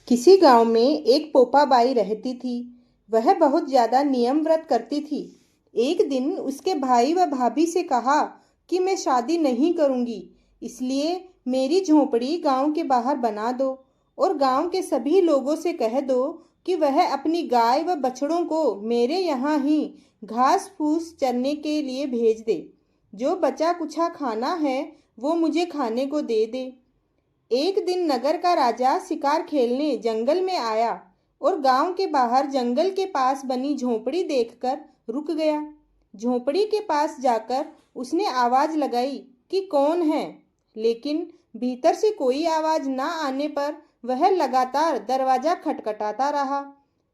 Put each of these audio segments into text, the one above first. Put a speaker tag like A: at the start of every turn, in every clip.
A: किसी गांव में एक पोपाबाई रहती थी। वह बहुत ज्यादा नियम व्रत करती थी। एक दिन उसके भाई व भाभी से कहा कि मैं शादी नहीं करूंगी, इसलिए मेरी झोपड़ी गांव के बाहर बना दो और गांव के सभी लोगों से कह दो कि वह अपनी गाय व बछड़ों को मेरे यहाँ ही घास फूस चरने के लिए भेज दे। जो बचा कुछा खाना है वो मुझे खाने को दे दे। एक दिन नगर का राजा शिकार खेलने जंगल में आया और गांव के बाहर जंगल के पास बनी झोपड़ी देखकर रुक गया। झोपड़ी के पास जाकर उसने आवाज लगाई कि कौन है, लेकिन भीतर से कोई आवाज ना आने पर वह लगातार दरवाजा खटखटाता रहा।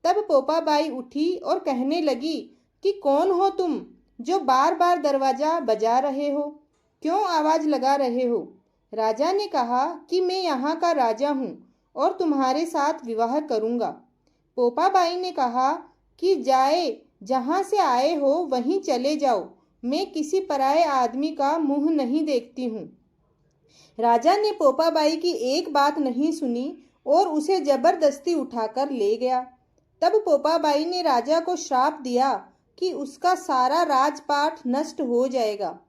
A: तब पोपाबाई उठी और कहने लगी कि कौन हो तुम जो बार बार दरवाजा बजा रहे हो, क्यों आवाज लगा रहे हो। राजा ने कहा कि मैं यहाँ का राजा हूँ और तुम्हारे साथ विवाह करूँगा। पोपाबाई ने कहा कि जाए जहाँ से आए हो वहीं चले जाओ, मैं किसी पराये आदमी का मुंह नहीं देखती हूँ। राजा ने पोपाबाई की एक बात नहीं सुनी और उसे जबरदस्ती उठाकर ले गया। तब पोपाबाई ने राजा को श्राप दिया कि उसका सारा राजपाट नष्ट हो जाएगा।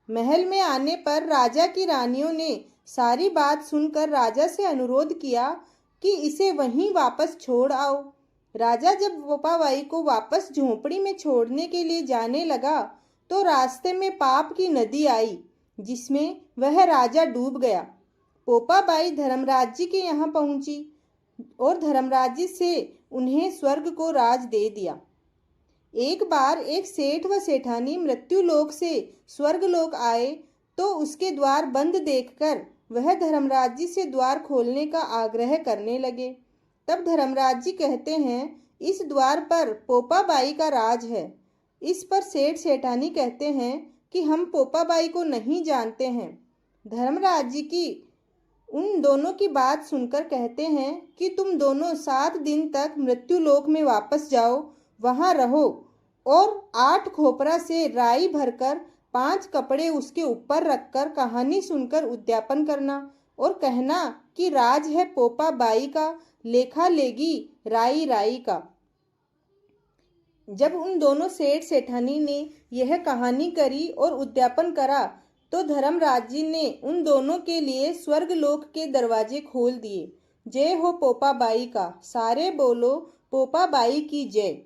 A: महल में आने पर राजा की रानियों ने सारी बात सुनकर राजा से अनुरोध किया कि इसे वहीं वापस छोड़ आओ। राजा जब पोपाबाई को वापस झोपड़ी में छोड़ने के लिए जाने लगा तो रास्ते में पाप की नदी आई, जिसमें वह राजा डूब गया। पोपाबाई धर्मराज जी के यहाँ पहुंची और धर्मराज जी से उन्हें स्वर्ग को राज दे दिया। एक बार एक सेठ व सेठानी मृत्युलोक से स्वर्गलोक आए तो उसके द्वार बंद देखकर वह धर्मराज जी से द्वार खोलने का आग्रह करने लगे। तब धर्मराज जी कहते हैं, इस द्वार पर पोपाबाई का राज है। इस पर सेठ सेठानी कहते हैं कि हम पोपाबाई को नहीं जानते हैं। धर्मराज जी की उन दोनों की बात सुनकर कहते हैं कि तुम दोनों 7 दिन तक मृत्युलोक में वापस जाओ, वहां रहो और 8 खोपरा से राई भरकर 5 कपड़े उसके ऊपर रखकर कहानी सुनकर उद्यापन करना और कहना कि राज है पोपाबाई का, लेखा लेगी राई राई का। जब उन दोनों सेठ सेठानी ने यह कहानी करी और उद्यापन करा तो धर्मराज जी ने उन दोनों के लिए स्वर्गलोक के दरवाजे खोल दिए। जय हो पोपाबाई का, सारे बोलो पोपाबाई की जय।